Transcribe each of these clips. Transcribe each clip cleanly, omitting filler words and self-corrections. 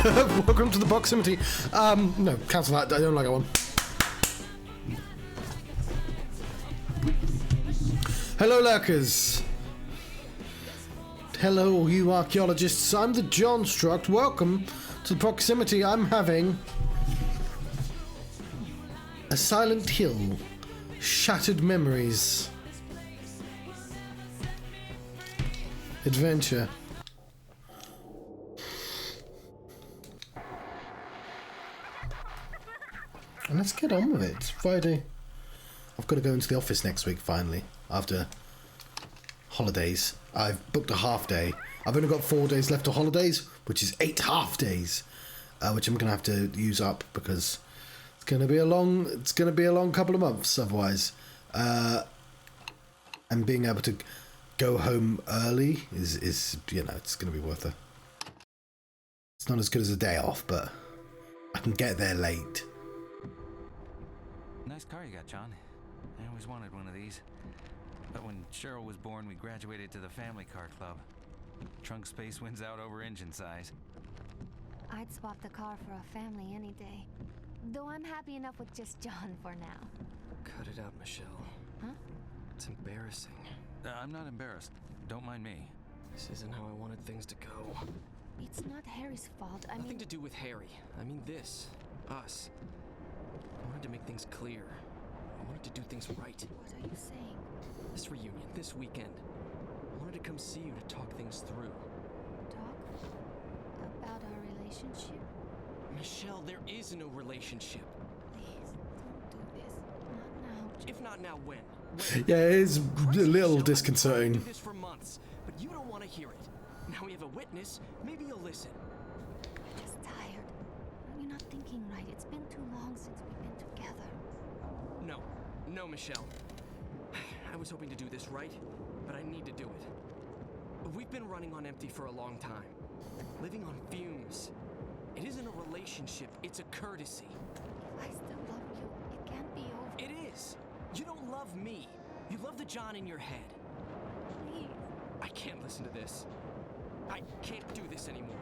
Welcome to the proximity. No, cancel that. I don't like that one. Hello, lurkers. Hello, you archaeologists. I'm the Johnstruct. Welcome to the proximity. I'm having a Silent Hill, Shattered Memories adventure. And let's get on with it. It's Friday. I've got to go into the office next week finally, after holidays. I've booked a half day. I've only got 4 days left of holidays, which is 8 half days, which I'm gonna have to use up because it's gonna be a long couple of months otherwise. And being able to go home early is you know, it's gonna be worth it. It's not as good as a day off, but I can get there late. Nice car you got, John. I always wanted one of these. But when Cheryl was born, we graduated to the family car club. Trunk space wins out over engine size. I'd swap the car for a family any day. Though I'm happy enough with just John for now. Cut it out, Michelle. Huh? It's embarrassing. I'm not embarrassed. Don't mind me. This isn't how I wanted things to go. It's not Harry's fault. Nothing to do with Harry. I mean this. Us. I wanted to make things clear. I wanted to do things right. What are you saying? This reunion, this weekend. I wanted to come see you to talk things through. Talk? About our relationship? Michelle, there is no relationship. Please, don't do this. Not now. If not now, when? Yeah, it is a little Michelle, I've been trying to disconcerting. do this for months, but you don't want to hear it. Now we have a witness. Maybe you'll listen. I'm just tired. You're not thinking right. It's been too long since we've been together. No, Michelle. I was hoping to do this right, but I need to do it. We've been running on empty for a long time. Living on fumes. It isn't a relationship, it's a courtesy. If I still love you, it can't be over. It is! You don't love me. You love the John in your head. Please. I can't listen to this. I can't do this anymore.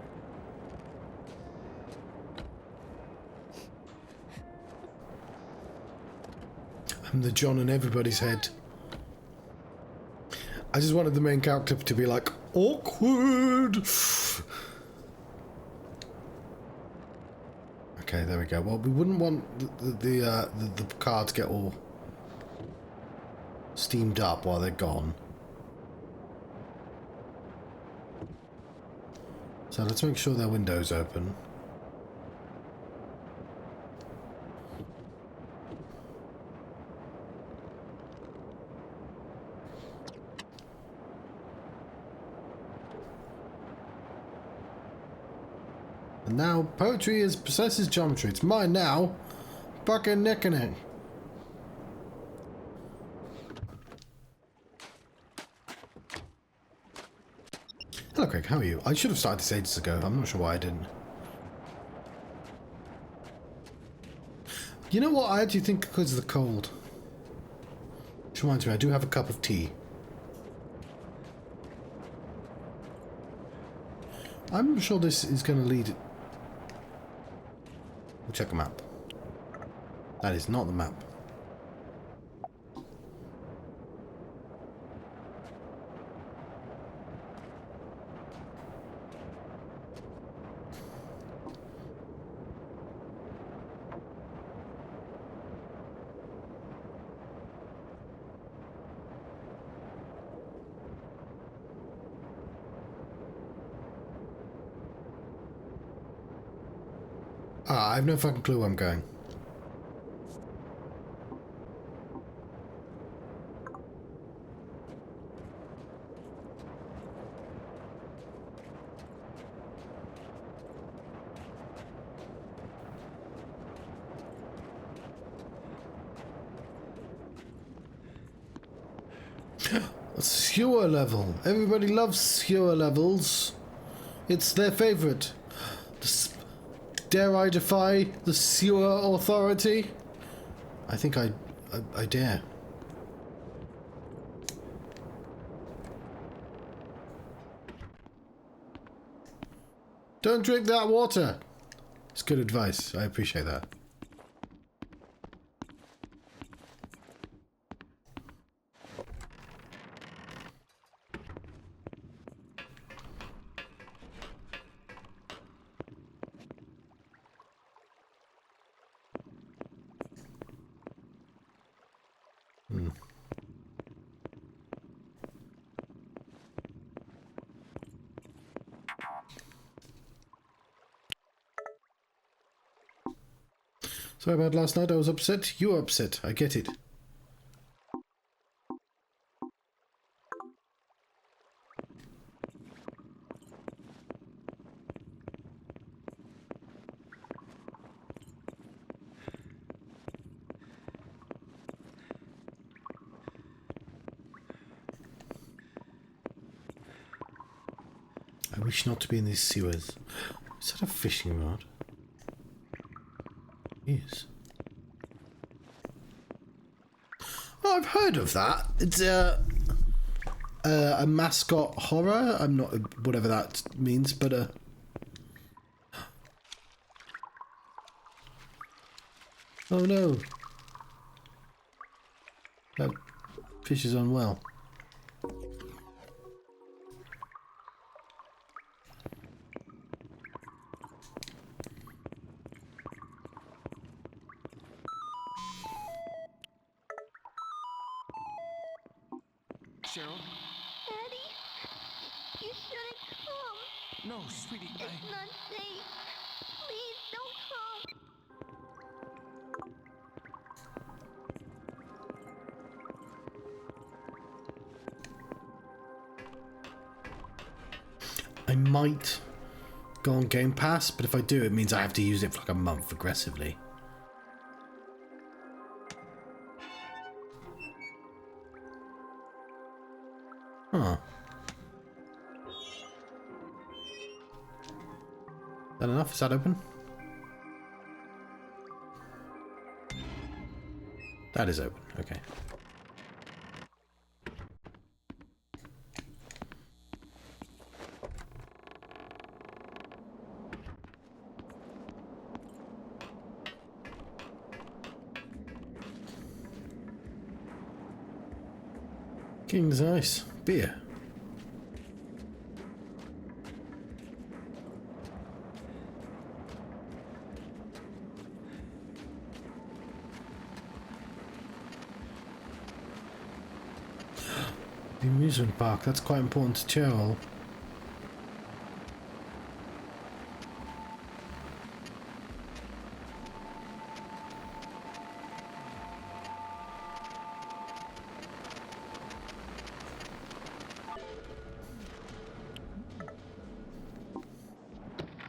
I'm the John in everybody's head. I just wanted the main character to be like, awkward. Okay, there we go. Well, we wouldn't want the car to get all steamed up while they're gone. So let's make sure their window's open. And now poetry possesses geometry. It's mine now. Fucking nicking it. Hello, Craig. How are you? I should have started this ages ago. I'm not sure why I didn't. You know what? I actually think because of the cold. Which reminds me, I do have a cup of tea. I'm sure this is going to lead... We'll check a map. That is not the map. I have no fucking clue where I'm going. A sewer level. Everybody loves sewer levels. It's their favorite. Dare I defy the sewer authority? I think I dare. Don't drink that water. It's good advice. I appreciate that. Sorry about last night. I was upset. You were upset. I get it. I wish not to be in these sewers. Is that a fishing rod? Yes. Oh, I've heard of that. It's a mascot horror. I'm not whatever that means, but oh no, that fish is unwell. Cheryl? Daddy, you shouldn't come. No, sweetie, It's not safe. Please don't come. I might go on Game Pass, but if I do, it means I have to use it for like a month aggressively. Huh. Is that enough? Is that open? That is open. Okay. King's Ice. Beer. The amusement park, that's quite important to Cheryl.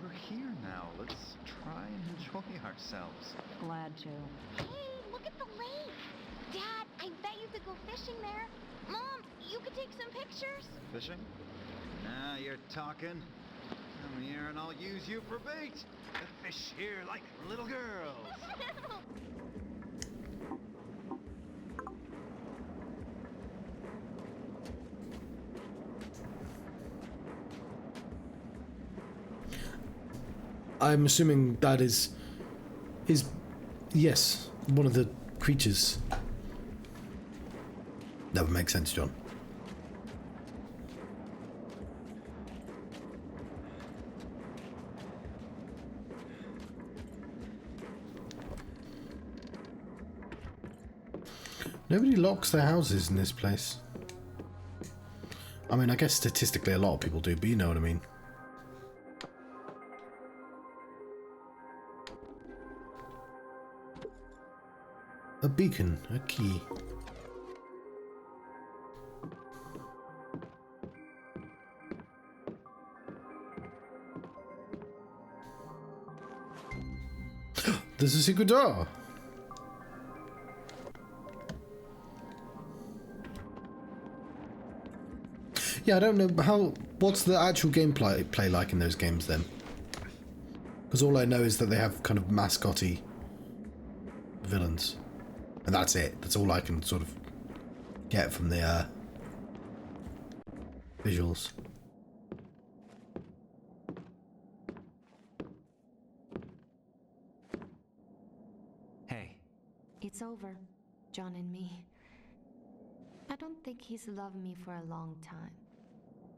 We're here now. Let's try and enjoy ourselves. Glad to. Hey, look at the lake. Dad, I bet you could go fishing there. Mom, you could take some pictures. Fishing? Now you're talking. Come here and I'll use you for bait. The fish here like little girls. I'm assuming that is yes, one of the creatures. That would make sense, John. Nobody locks their houses in this place. I mean, I guess statistically a lot of people do, but you know what I mean. A beacon, a key. There's a secret door. Yeah, I don't know how. What's the actual gameplay like in those games then? Because all I know is that they have kind of mascotty villains. And that's it. That's all I can sort of get from the visuals. It's over, John and me. I don't think he's loved me for a long time.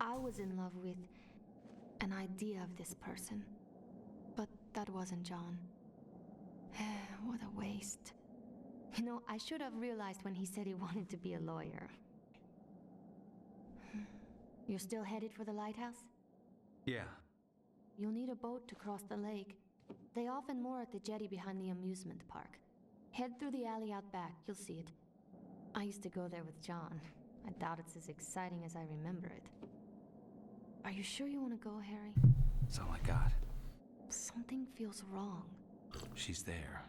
I was in love with an idea of this person, but that wasn't John. What a waste. You know, I should have realized when he said he wanted to be a lawyer. You're still headed for the lighthouse? Yeah. You'll need a boat to cross the lake. They often moor at the jetty behind the amusement park. Head through the alley out back, you'll see it. I used to go there with John. I doubt it's as exciting as I remember it. Are you sure you want to go, Harry? That's all I got. Something feels wrong. She's there.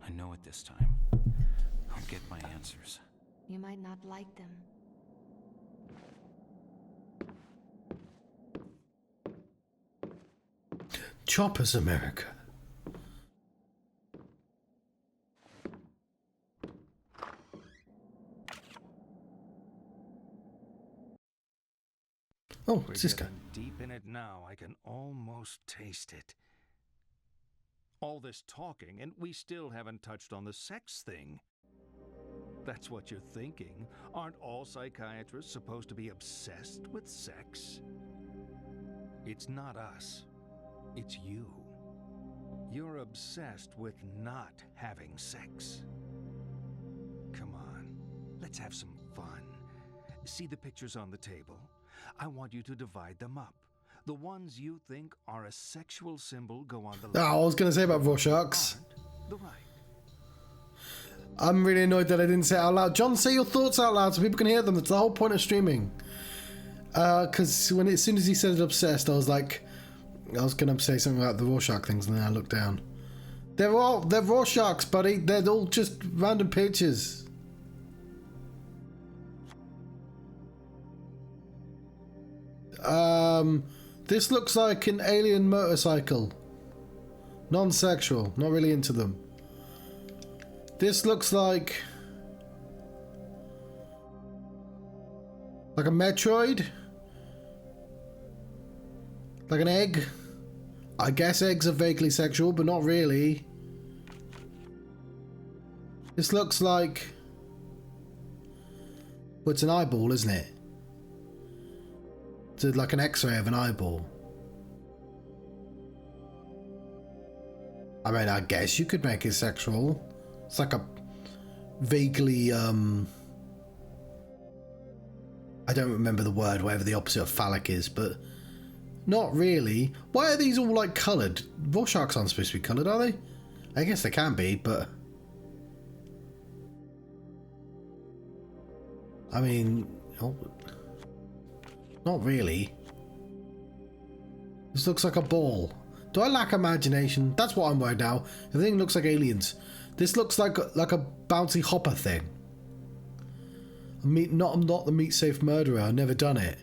I know it this time. I'll get my answers. You might not like them. Choppers America. Oh, We're it's this guy. getting deep in it now. I can almost taste it. All this talking, and we still haven't touched on the sex thing. That's what you're thinking. Aren't all psychiatrists supposed to be obsessed with sex? It's not us. It's you. You're obsessed with not having sex. Come on, let's have some fun. See the pictures on the table? I want you to divide them up. The ones you think are a sexual symbol go on the left. Oh, I was going to say about Rorschachs. The right. I'm really annoyed that I didn't say it out loud. John, say your thoughts out loud so people can hear them. That's the whole point of streaming. Because as soon as he said obsessed, I was like, I was going to say something about the Rorschach things, and then I looked down. They're Rorschachs, buddy. They're all just random pictures. This looks like an alien motorcycle. Non-sexual. Not really into them. This looks like a Metroid. Like an egg. I guess eggs are vaguely sexual, but not really. This looks like... Well, it's an eyeball, isn't it? It's like an X-ray of an eyeball. I mean, I guess you could make it sexual. It's like a vaguely, I don't remember the word, whatever the opposite of phallic is, but not really. Why are these all like coloured? Rorschachs aren't supposed to be coloured, are they? I guess they can be, but... I mean... Oh, not really. This looks like a ball. Do I lack imagination? That's what I'm worried now. Everything looks like aliens. This looks like a bouncy hopper thing. I'm not the meat safe murderer. I've never done it.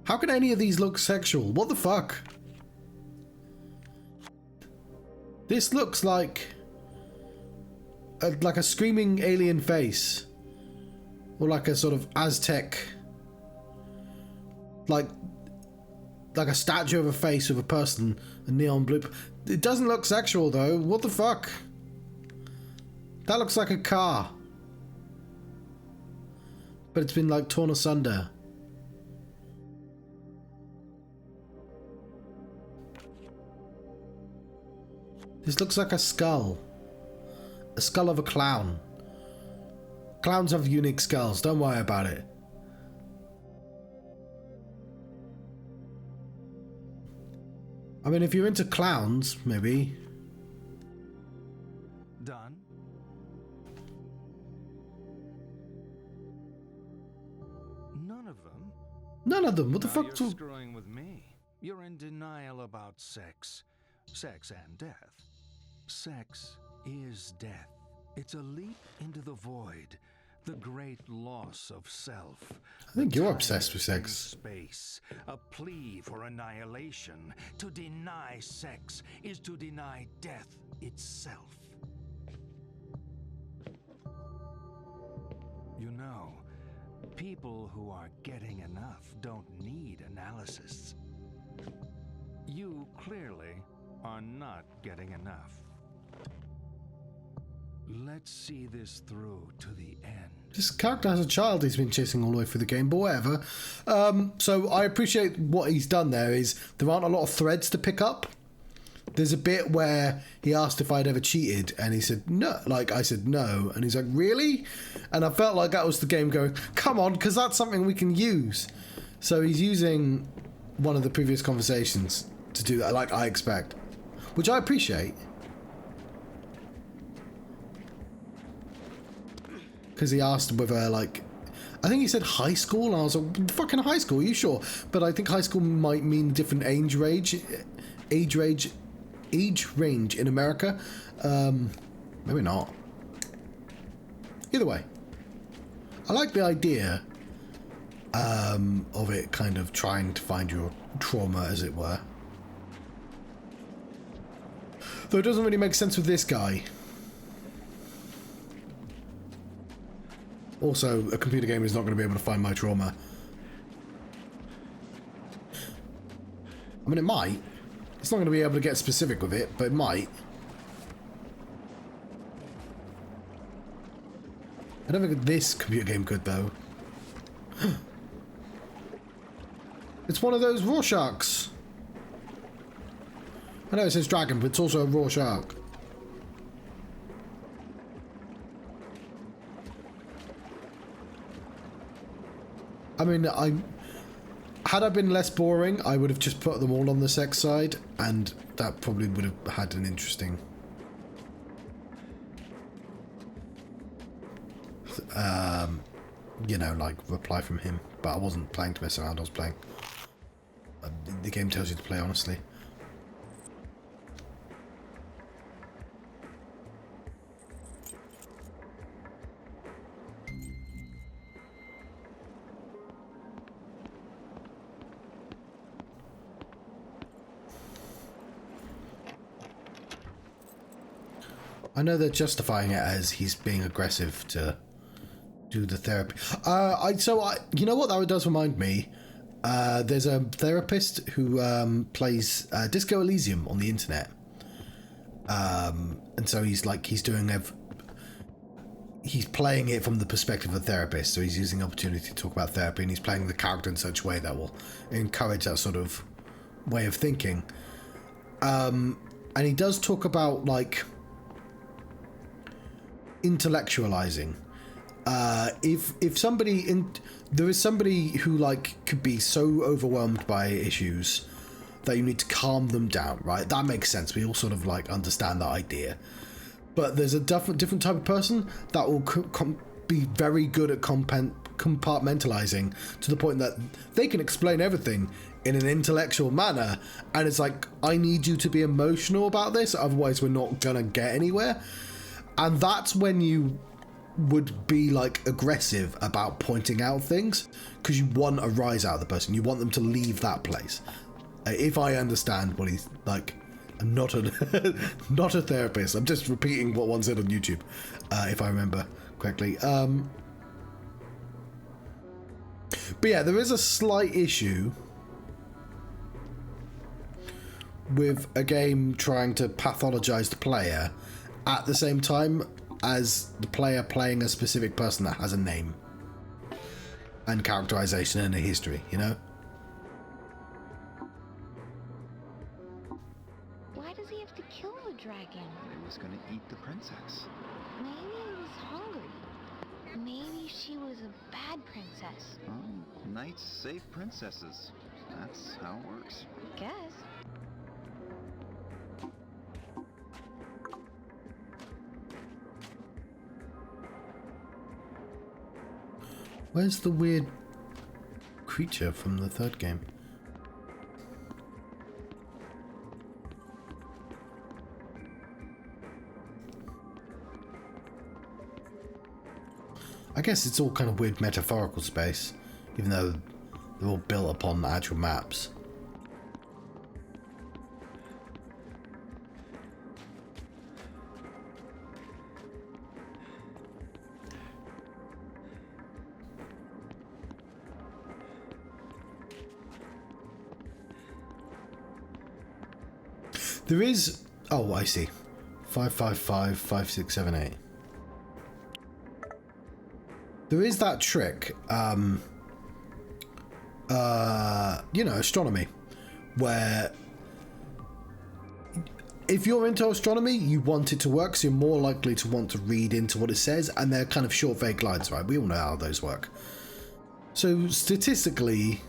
How can any of these look sexual? What the fuck? This looks like a screaming alien face. Or like a sort of Aztec, like a statue of a face with a person, a neon blue. It doesn't look sexual though. What the fuck? That looks like a car, but it's been like torn asunder. This looks like a skull of a clown. Clowns have unique skulls, don't worry about it. I mean, if you're into clowns, maybe. Done? None of them? None of them, what the Now fuck? you're screwing with me. You're in denial about sex. Sex and death. Sex is death. It's a leap into the void, the great loss of self. I think you're obsessed with sex. Space, a plea for annihilation. To deny sex is to deny death itself. You know, people who are getting enough don't need analysis. You clearly are not getting enough. Let's see this through to the end. This character has a child he's been chasing all the way through the game, but whatever. So I appreciate what he's done there is there aren't a lot of threads to pick up. There's a bit where he asked if I'd ever cheated, and he said no. Like, I said no, and he's like, really? And I felt like that was the game going, come on, because that's something we can use. So he's using one of the previous conversations to do that, like I expect, which I appreciate. Because he asked whether, like, I think he said high school, and I was like, fucking high school, are you sure? But I think high school might mean different age range in America. Maybe not. Either way, I like the idea of it kind of trying to find your trauma, as it were. Though it doesn't really make sense with this guy. Also, a computer game is not going to be able to find my trauma. I mean, it might. It's not going to be able to get specific with it, but it might. I don't think this computer game could, though. It's one of those Rorschaches. I know it says dragon, but it's also a Rorschach. I mean, had I been less boring, I would have just put them all on the sex side, and that probably would have had an interesting... you know, like, reply from him. But I wasn't playing to mess around, I was playing... the game tells you to play honestly. I know they're justifying it as he's being aggressive to do the therapy. You know what that does remind me? There's a therapist who plays Disco Elysium on the internet, and so he's playing it from the perspective of a therapist. So he's using the opportunity to talk about therapy, and he's playing the character in such a way that will encourage that sort of way of thinking. And he does talk about like intellectualizing. If somebody there is somebody who like could be so overwhelmed by issues that you need to calm them down, right? That makes sense. We all sort of like understand that idea. But there's a different type of person that will be very good at compartmentalizing to the point that they can explain everything in an intellectual manner, and it's like, I need you to be emotional about this, otherwise we're not gonna get anywhere. And that's when you would be like aggressive about pointing out things, because you want a rise out of the person. You want them to leave that place. If I understand what he's like, I'm not a not a therapist. I'm just repeating what one said on YouTube, if I remember correctly. But yeah, there is a slight issue with a game trying to pathologize the player at the same time as the player playing a specific person that has a name and characterization and a history, you know? Why does he have to kill the dragon? He was gonna eat the princess. Maybe he was hungry. Maybe she was a bad princess. Oh, knights save princesses. That's how it works. Guess. Where's the weird creature from the third game? I guess it's all kind of weird metaphorical space, even though they're all built upon actual maps. There is... Oh, I see. 555, 5678. There is that trick, you know, astronomy, where if you're into astronomy, you want it to work, so you're more likely to want to read into what it says, and they're kind of short, vague lines, right? We all know how those work. So statistically,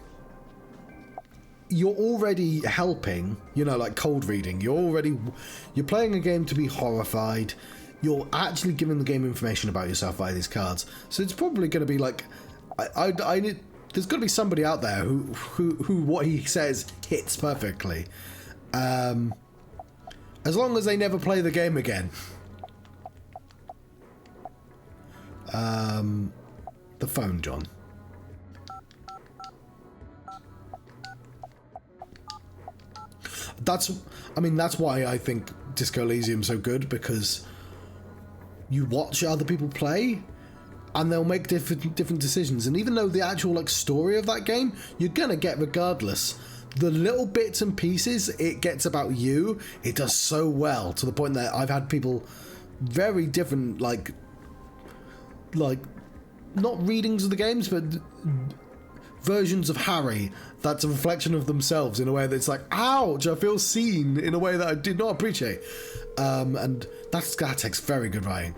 you're already helping, you know, like cold reading. You're playing a game to be horrified. You're actually giving the game information about yourself via these cards. So it's probably going to be like, there's got to be somebody out there who what he says hits perfectly. As long as they never play the game again. The phone, John. That's why I think Disco Elysium's so good, because you watch other people play and they'll make different decisions, and even though the actual like story of that game you're gonna get regardless, the little bits and pieces it gets about you, it does so well, to the point that I've had people very different like not readings of the games, but versions of Harry that's a reflection of themselves in a way that's like, ouch, I feel seen in a way that I did not appreciate. And that takes very good writing.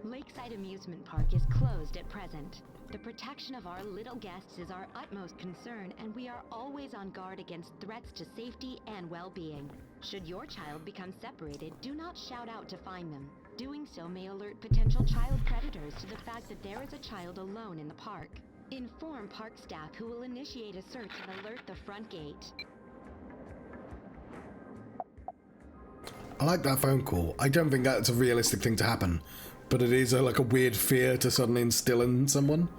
Lakeside Amusement Park is closed at present. The protection of our little guests is our utmost concern, and we are always on guard against threats to safety and well-being. Should your child become separated, do not shout out to find them. Doing so may alert potential child predators to the fact that there is a child alone in the park. Inform park staff, who will initiate a search and alert the front gate. I like that phone call. I don't think that's a realistic thing to happen, but it is like a weird fear to suddenly instill in someone.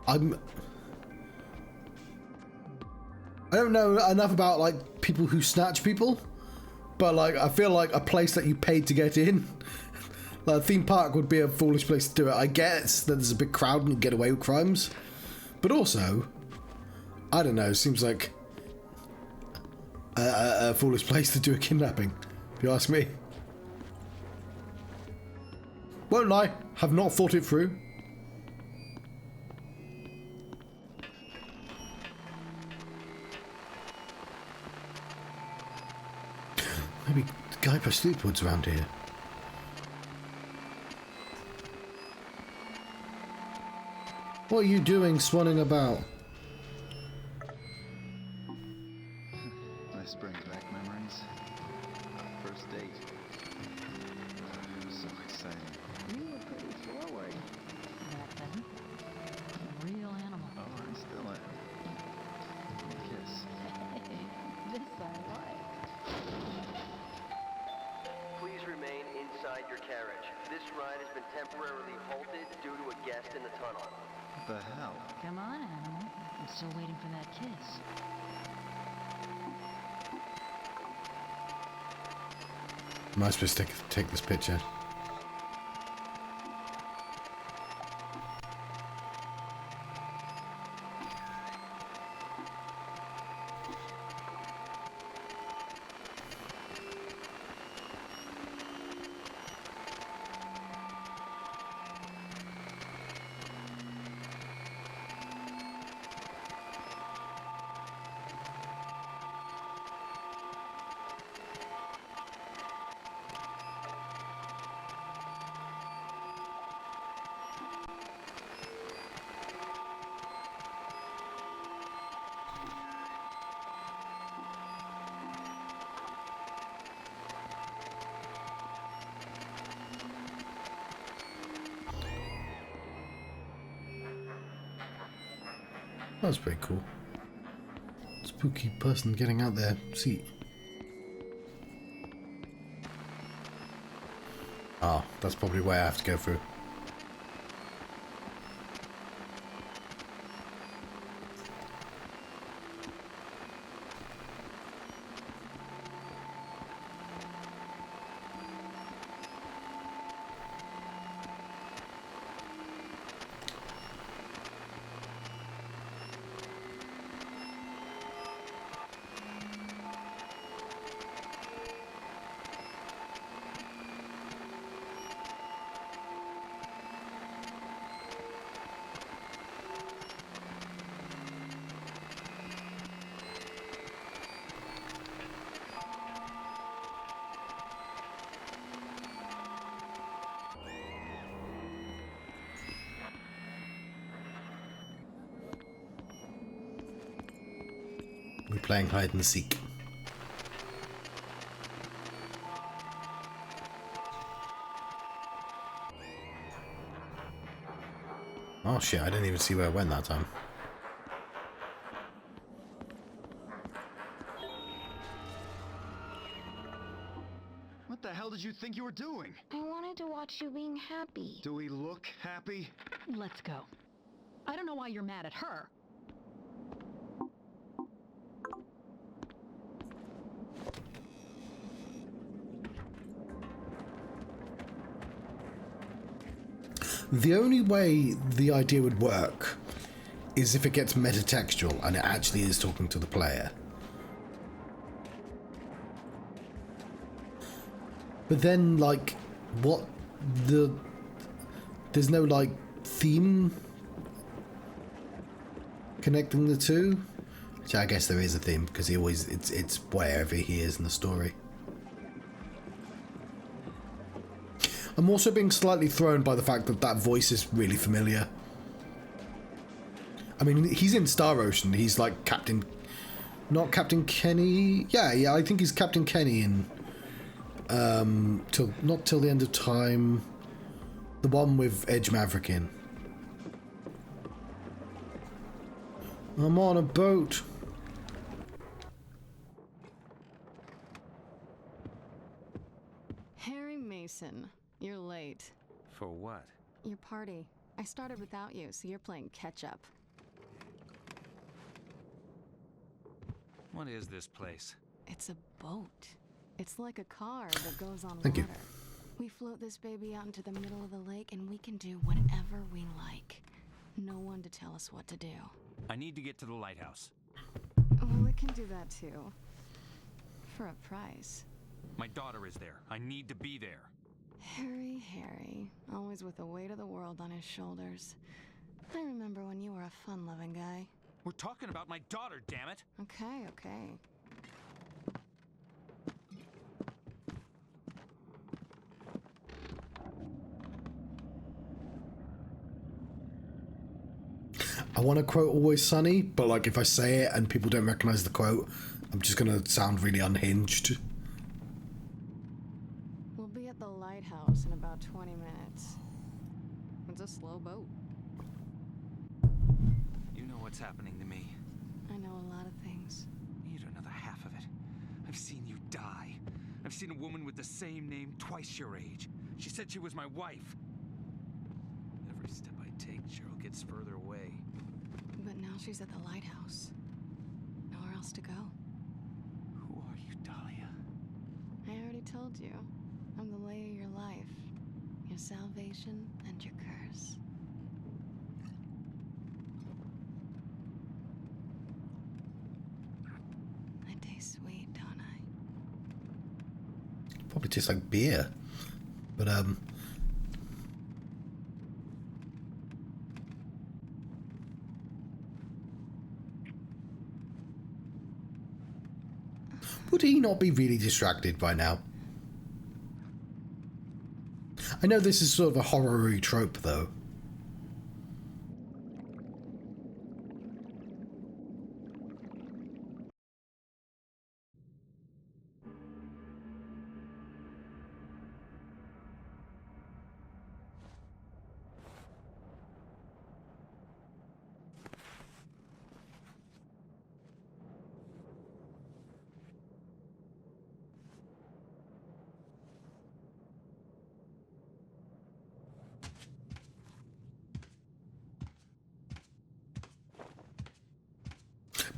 I don't know enough about like people who snatch people, but like I feel like a place that you paid to get in, like a theme park, would be a foolish place to do it. I guess that there's a big crowd and you get away with crimes, but also, I don't know, seems like a foolish place to do a kidnapping, if you ask me. Won't lie, have not thought it through. Maybe Guy Sleepwood's around here. What are you doing swanning about? This brings back memories. First date. It was so exciting. You were pretty forward back then. A real animal. Oh, I still am. Kiss. This I like. Please remain inside your carriage. This ride has been temporarily halted due to a guest in the tunnel. What the hell? Come on, animal. I'm still waiting for that kiss. Am I supposed to take this picture? That was pretty cool. Spooky person getting out their seat. Oh, that's probably where I have to go through. We're playing hide and seek. Oh shit, I didn't even see where it went that time. What the hell did you think you were doing? I wanted to watch you being happy. Do we look happy? Let's go. I don't know why you're mad at her. The only way the idea would work is if it gets metatextual and it actually is talking to the player. But then, like, there's no, like, theme connecting the two? Which I guess there is a theme, because it's wherever he is in the story. I'm also being slightly thrown by the fact that that voice is really familiar. I mean, he's in Star Ocean. He's like not Captain Kenny. Yeah, I think he's Captain Kenny in not till the end of time. The one with Edge Maverick in. I'm on a boat. Harry Mason, you're late. For what? Your party. I started without you, so you're playing catch-up. What is this place? It's a boat. It's like a car that goes on Thank water. you. We float this baby out into the middle of the lake, and we can do whatever we like. No one to tell us what to do. I need to get to the lighthouse. Well, it can do that too. For a price. My daughter is there. I need to be there. Harry, always with the weight of the world on his shoulders. I remember when you were a fun-loving guy. We're talking about my daughter, damn it! Okay. I want to quote Always Sunny, but like if I say it and people don't recognize the quote, I'm just going to sound really unhinged. We'll be at the lighthouse in about 20 minutes. It's a slow boat. You know what's happening to me. I know a lot of things. You don't know the half of it. I've seen you die. I've seen a woman with the same name twice your age. She said she was my wife. Every step I take, Cheryl gets further away. But now she's at the lighthouse. Nowhere else to go. Who are you, Dahlia? I already told you. I'm the lay of your life. Your salvation and your curse. I taste sweet, don't I? Probably tastes like beer. But, would he not be really distracted by now? I know this is sort of a horror-y trope, though.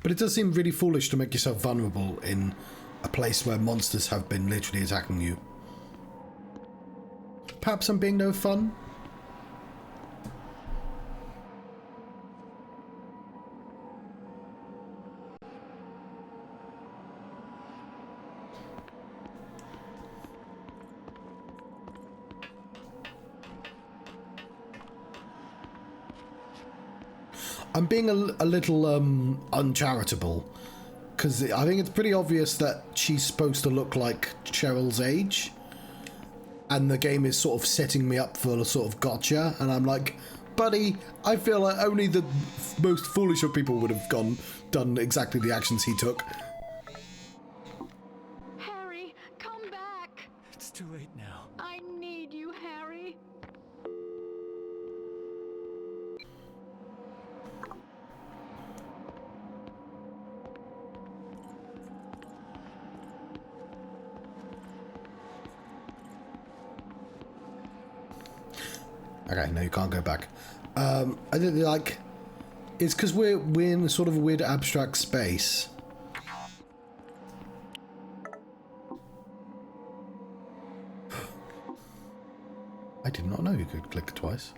But it does seem really foolish to make yourself vulnerable in a place where monsters have been literally attacking you. Perhaps I'm being no fun? I'm being a little uncharitable, because I think it's pretty obvious that she's supposed to look like Cheryl's age, and the game is sort of setting me up for a sort of gotcha, and I'm like, buddy, I feel like only the most foolish of people would have done exactly the actions he took. Harry, come back! It's too late now. I need you, Harry. Okay, no, you can't go back. I think like it's because we're in sort of a weird abstract space. I did not know you could click twice.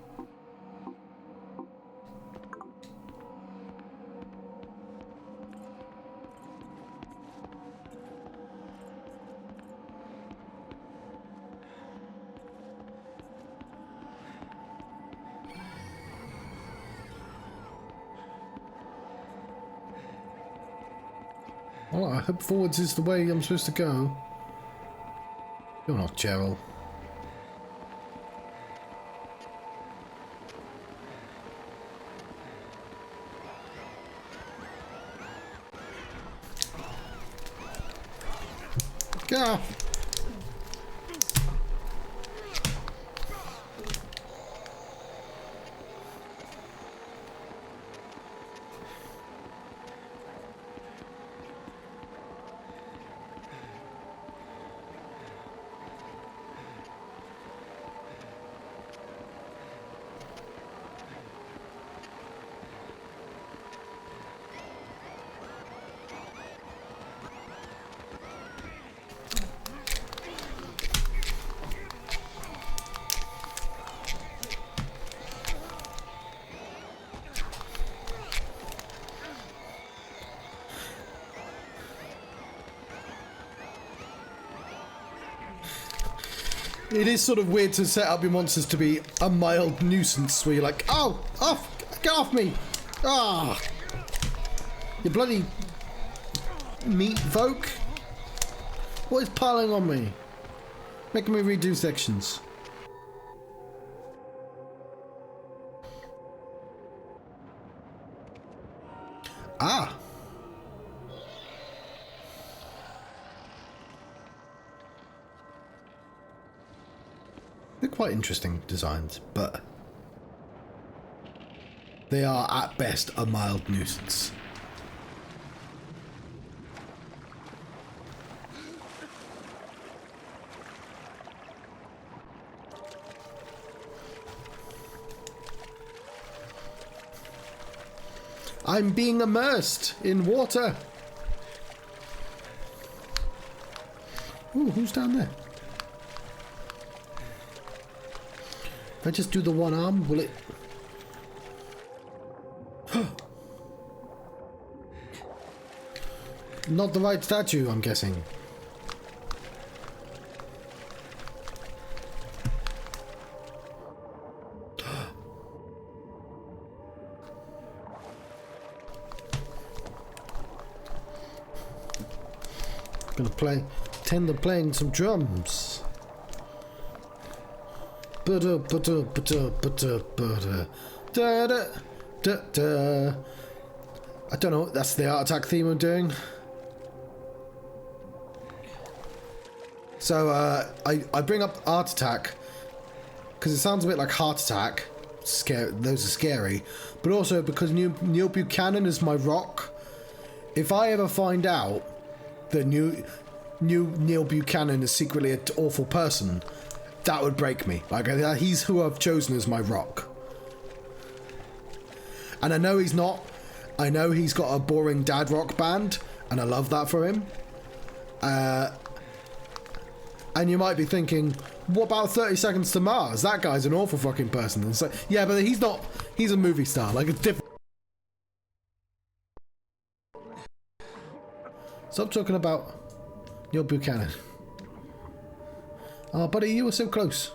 Well, I hope forwards is the way I'm supposed to go. You're not Cheryl. Go! It is sort of weird to set up your monsters to be a mild nuisance where you're like, oh, off, get off me! Ah! You bloody meat folk! What is piling on me? Making me redo sections. Ah! They're quite interesting designs, but they are at best a mild nuisance. I'm being immersed in water. Ooh, who's down there? If I just do the one arm, will it... Not the right statue, I'm guessing. Gonna pretend to playing some drums. I don't know, that's the Art Attack theme I'm doing. So I bring up Art Attack because it sounds a bit like Heart Attack. Those are scary, but also because Neil Buchanan is my rock. If I ever find out that Neil Buchanan is secretly an awful person, that would break me. Like, he's who I've chosen as my rock. And I know he's not. I know he's got a boring dad rock band, and I love that for him. And you might be thinking, what about 30 Seconds to Mars? That guy's an awful fucking person. And so, yeah, but he's not. He's a movie star. Like, it's different. Stop talking about Neil Buchanan. Oh, buddy, you were so close.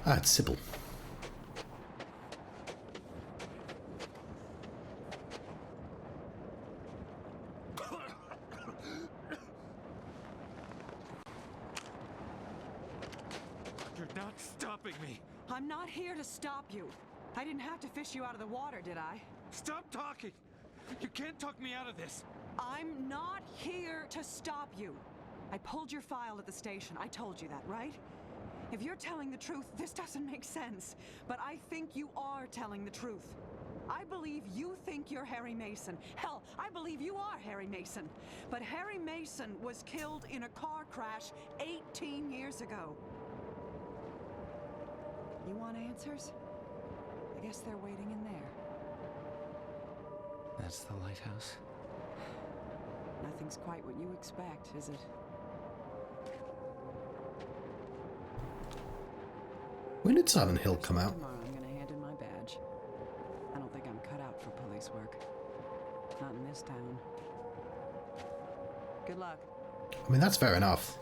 Ah, it's Sybil. not stopping me. I'm not here to stop you. I didn't have to fish you out of the water, did I? Stop talking. You can't talk me out of this. I'm not here to stop you. I pulled your file at the station. I told you that, right? If you're telling the truth, this doesn't make sense. But I think you are telling the truth. I believe you think you're Harry Mason. Hell, I believe you are Harry Mason. But Harry Mason was killed in a car crash 18 years ago. You want answers? I guess they're waiting in there. That's the lighthouse? Nothing's quite what you expect, is it? When did Silent Hill come out? Tomorrow I'm gonna hand in my badge. I don't think I'm cut out for police work. Not in this town. Good luck. I mean, that's fair enough.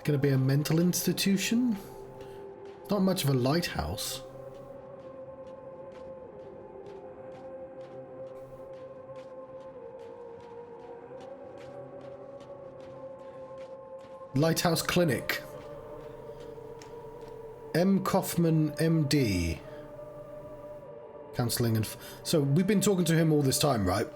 Gonna be a mental institution? Not much of a lighthouse. Lighthouse Clinic. M. Kaufman, MD. Counselling and... So, we've been talking to him all this time, right?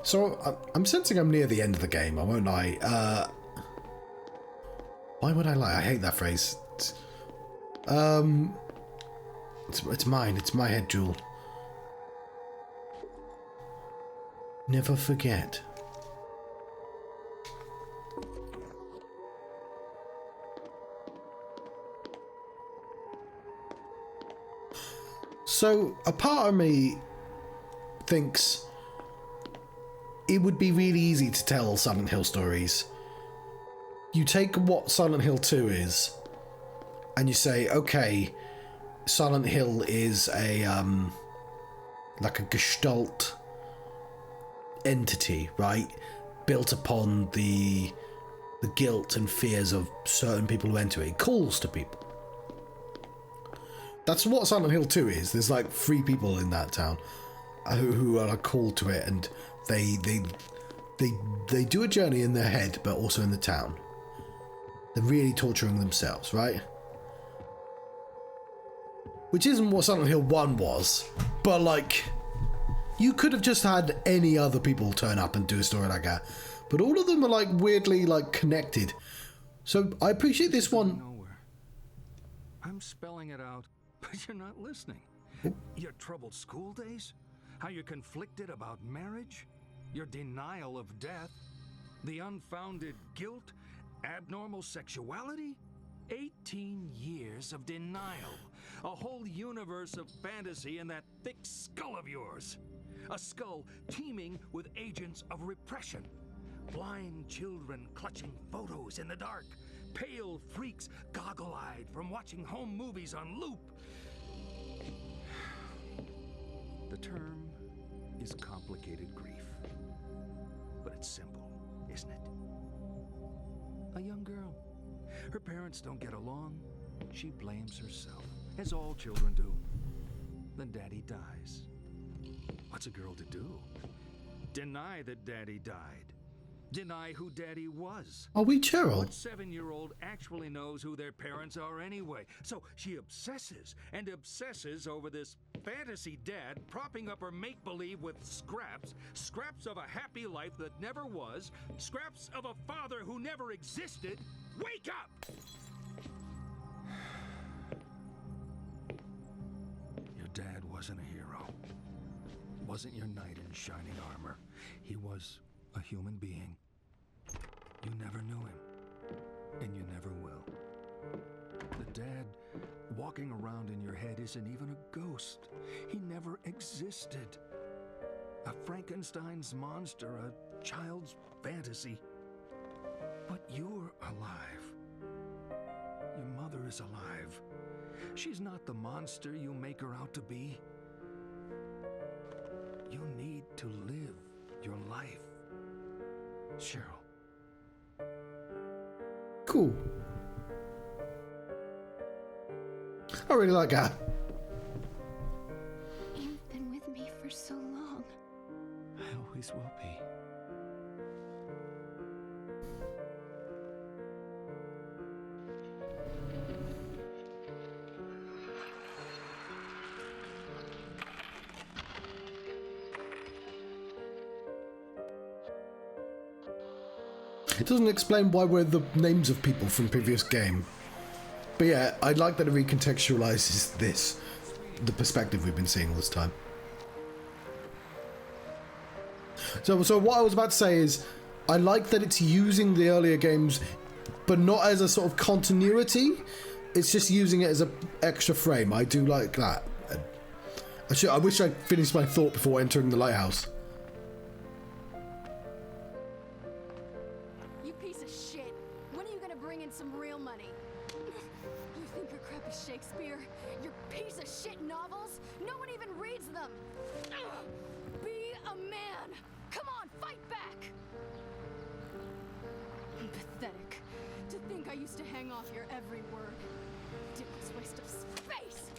So, I'm sensing I'm near the end of the game, I won't lie. Why would I lie? I hate that phrase. It's mine. It's my head jewel. Never forget. So, a part of me thinks it would be really easy to tell Silent Hill stories. You take what Silent Hill 2 is, and you say, okay, Silent Hill is a, like a gestalt entity, right? Built upon the guilt and fears of certain people who enter it. It calls to people. That's what Silent Hill 2 is. There's like 3 people in that town who are called to it, and they do a journey in their head, but also in the town. They're really torturing themselves, right? Which isn't what Silent Hill 1 was, but like, you could have just had any other people turn up and do a story like that. But all of them are like weirdly like connected. So I appreciate this one. Nowhere. I'm spelling it out, but you're not listening. Your troubled school days? How you're conflicted about marriage? Your denial of death? The unfounded guilt? Abnormal sexuality? 18 years of denial. A whole universe of fantasy in that thick skull of yours. A skull teeming with agents of repression. Blind children clutching photos in the dark. Pale freaks goggle-eyed from watching home movies on loop. The term is complicated grief. But it's simple, isn't it? A young girl. Her parents don't get along. She blames herself, as all children do. Then daddy dies. What's a girl to do? Deny that daddy died. Deny who daddy was. Are we Cheryl? What 7-year-old actually knows who their parents are anyway? So she obsesses and obsesses over this fantasy dad, propping up her make-believe with scraps of a happy life that never was, scraps of a father who never existed. Wake up! Your dad wasn't a hero. Wasn't your knight in shining armor. He was a human being. You never knew him, and you never will. The dad walking around in your head isn't even a ghost. He never existed. A Frankenstein's monster, a child's fantasy. But you're alive. Your mother is alive. She's not the monster you make her out to be. You need to live your life. Cheryl. Cool. I really like that. You've been with me for so long. I always will be. It doesn't explain why we're the names of people from previous game. But yeah, I like that it recontextualizes this, the perspective we've been seeing all this time. So what I was about to say is, I like that it's using the earlier games, but not as a sort of continuity. It's just using it as an extra frame. I do like that. I wish I'd finished my thought before entering the lighthouse. You piece of shit. When are you gonna bring in some real money? You think your crap is Shakespeare? Your piece of shit novels? No one even reads them. Be a man. Come on, fight back. Pathetic. To think I used to hang off your every word. Ridiculous waste of space.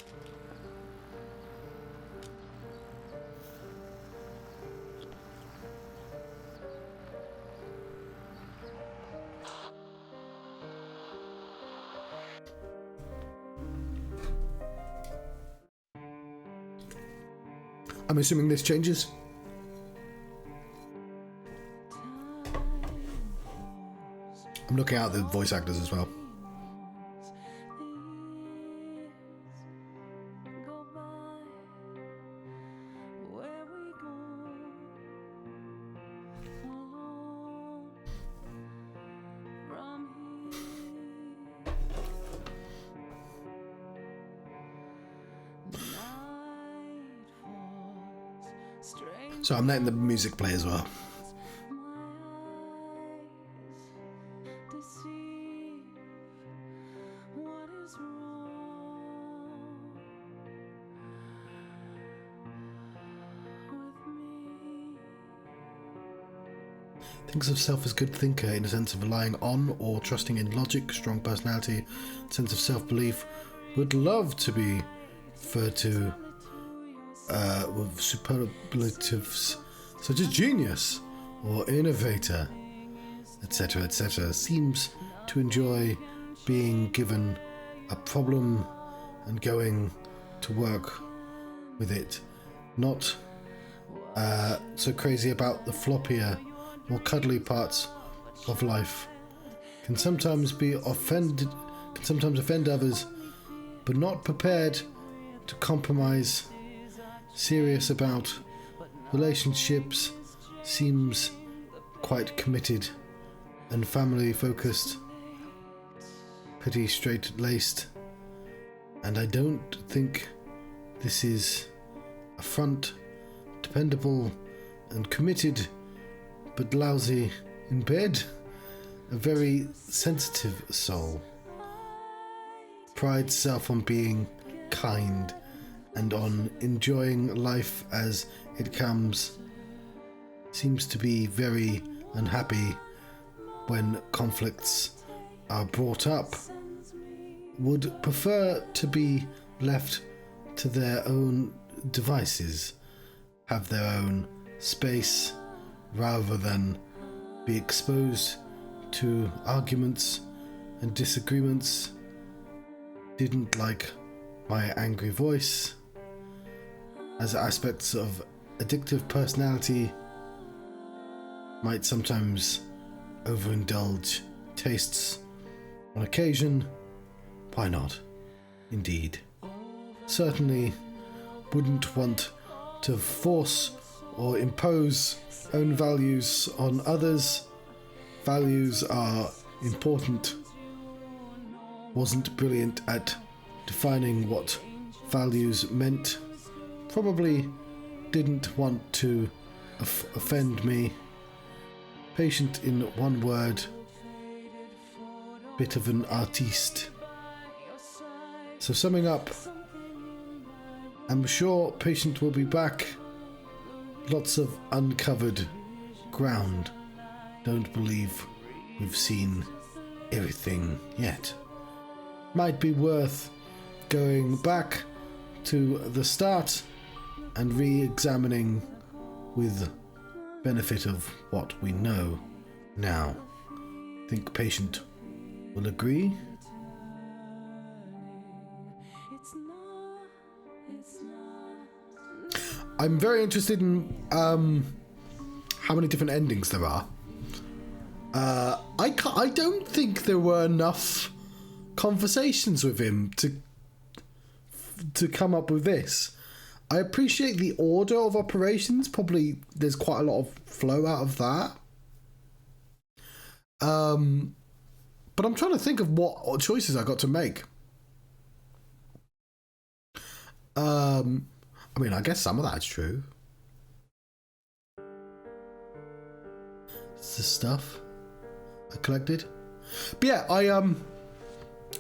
I'm assuming this changes. I'm looking out the voice actors as well. So I'm letting the music play as well. Thinks of self as good thinker in a sense of relying on or trusting in logic, strong personality, sense of self-belief. Would love to be referred to with superlatives such as genius or innovator, etc., etc. Seems to enjoy being given a problem and going to work with it. Not so crazy about the floppier, more cuddly parts of life. Can sometimes offend others, but not prepared to compromise. Serious about relationships, seems quite committed and family focused, pretty straight-laced, and I don't think this is a front. Dependable and committed, but lousy in bed. A very sensitive soul. Prides self on being kind and on enjoying life as it comes. Seems to be very unhappy when conflicts are brought up. Would prefer to be left to their own devices, have their own space, rather than be exposed to arguments and disagreements. Didn't like my angry voice. As aspects of addictive personality, might sometimes overindulge tastes on occasion. Why not? Indeed. Certainly wouldn't want to force or impose own values on others. Values are important. Wasn't brilliant at defining what values meant. Probably didn't want to offend me. Patient in one word. Bit of an artiste. So summing up, I'm sure Patient will be back. Lots of uncovered ground. don't believe we've seen everything yet. Might be worth going back to the start and re-examining with benefit of what we know now. Think patient will agree? I'm very interested in how many different endings there are. I don't think there were enough conversations with him to come up with this. I appreciate the order of operations. Probably there's quite a lot of flow out of that. But I'm trying to think of what choices I got to make. I mean, I guess some of that's true. It's the stuff I collected. But yeah,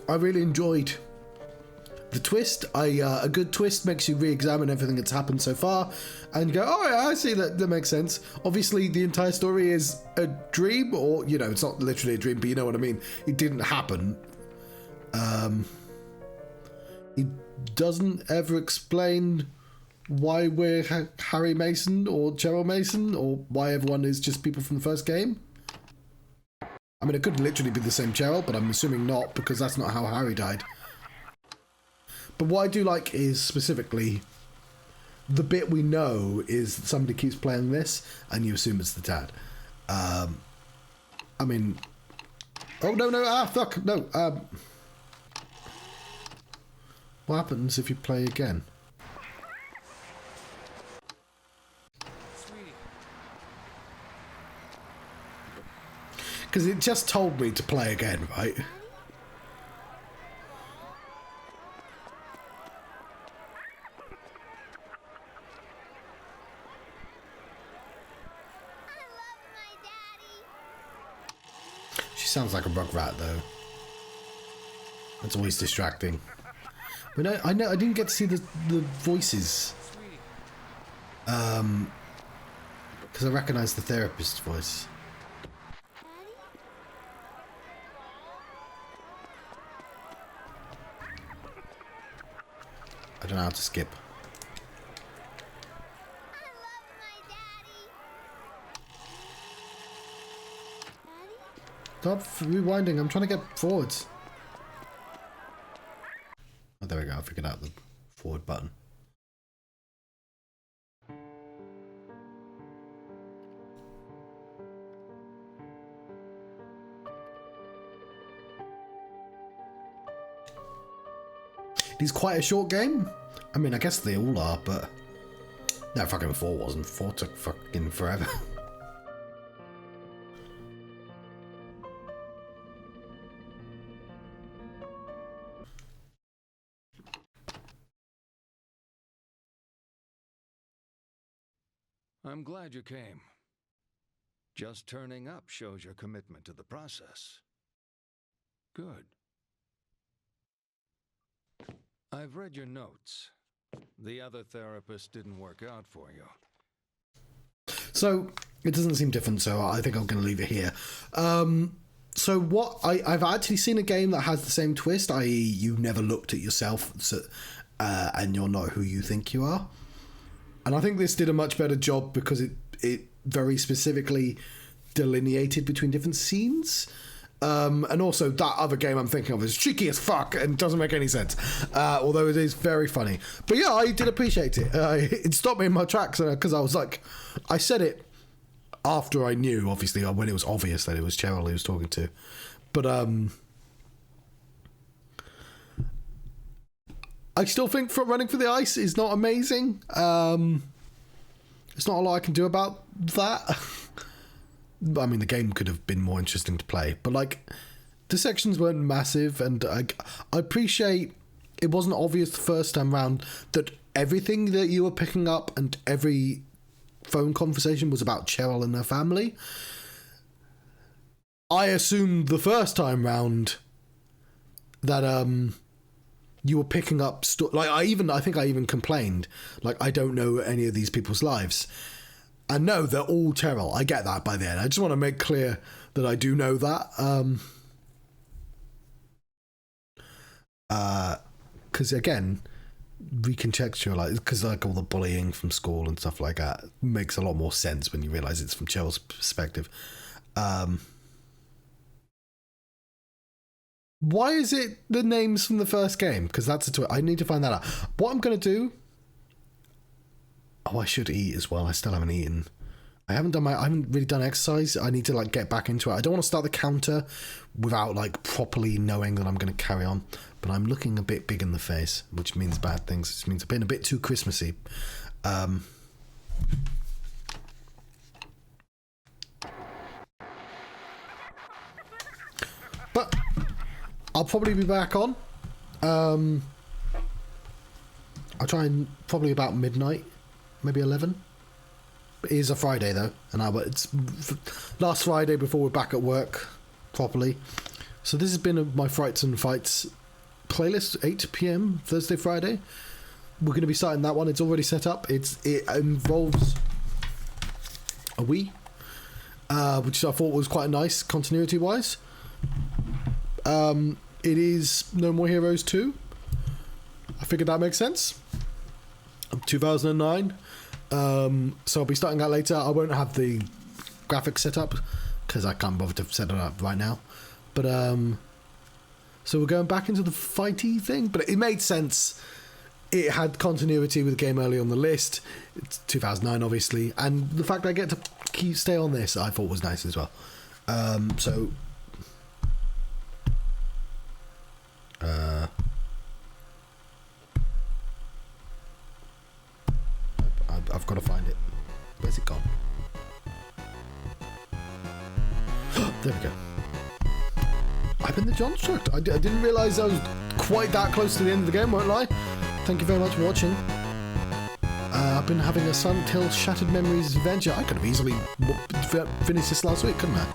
I really enjoyed the twist. A good twist makes you re-examine everything that's happened so far and go, oh yeah, I see that makes sense. Obviously the entire story is a dream, or it's not literally a dream, but you know what I mean. It didn't happen. It doesn't ever explain why we're Harry Mason or Cheryl Mason, or why everyone is just people from the first game. I mean, it could literally be the same Cheryl, but I'm assuming not, because that's not how Harry died. But what I do like is specifically the bit we know is that somebody keeps playing this and you assume it's the dad. I mean, oh no, fuck, no. What happens if you play again? Because it just told me to play again, right? She sounds like a rugrat, though. That's always distracting. But I didn't get to see the voices. Because I recognise the therapist's voice. I don't know how to skip. Stop rewinding, I'm trying to get forwards. Oh, there we go, I figured out the forward button. It is quite a short game. I mean, I guess they all are, but no, fucking 4 wasn't. 4 took fucking forever. I'm glad you came. Just turning up shows your commitment to the process. Good. I've read your notes. The other therapist didn't work out for you. So, it doesn't seem different, so I think I'm going to leave it here. So what I've actually seen a game that has the same twist, i.e. you never looked at yourself and you're not who you think you are. And I think this did a much better job because it very specifically delineated between different scenes. And also that other game I'm thinking of is cheeky as fuck and doesn't make any sense, although it is very funny. But yeah, I did appreciate it. It stopped me in my tracks because I was like, I said it after I knew, obviously, when it was obvious that it was Cheryl he was talking to. But I still think running for the ice is not amazing. It's not a lot I can do about that. I mean, the game could have been more interesting to play, but like the sections weren't massive, and I appreciate it wasn't obvious the first time round that everything that you were picking up and every phone conversation was about Cheryl and her family. I assumed the first time round that you were picking up I think I even complained, like, I don't know any of these people's lives. And no, they're all Cheryl. I get that by the end. I just want to make clear that I do know that. Because again, recontextualize, because like all the bullying from school and stuff like that makes a lot more sense when you realise it's from Cheryl's perspective. Why is it the names from the first game? Because that's I need to find that out. What I'm going to do... Oh, I should eat as well. I still haven't eaten. I haven't really done exercise. I need to like get back into it. I don't want to start the counter without like properly knowing that I'm going to carry on. But I'm looking a bit big in the face, which means bad things. Which means I've been a bit too Christmassy. But I'll probably be back on. I'll try and probably about midnight. Maybe 11. It is a Friday though, and it's last Friday before we're back at work properly. So this has been my Frights and Fights playlist, 8 p.m. Thursday, Friday. We're going to be starting that one. It's already set up. It involves a Wii, which I thought was quite nice continuity wise. It is No More Heroes 2. I figured that makes sense. 2009. So I'll be starting that later. I won't have the graphics set up because I can't bother to set it up right now. But so we're going back into the fighty thing, but it made sense. It had continuity with the game early on the list. It's 2009, obviously, and the fact that I get to stay on this, I thought was nice as well. So. I've got to find it. Where's it gone? There we go. I'm in the Johnstruct. I didn't realise I was quite that close to the end of the game, won't lie. Thank you very much for watching. I've been having a Silent Hill Shattered Memories adventure. I could have easily finished this last week, couldn't I?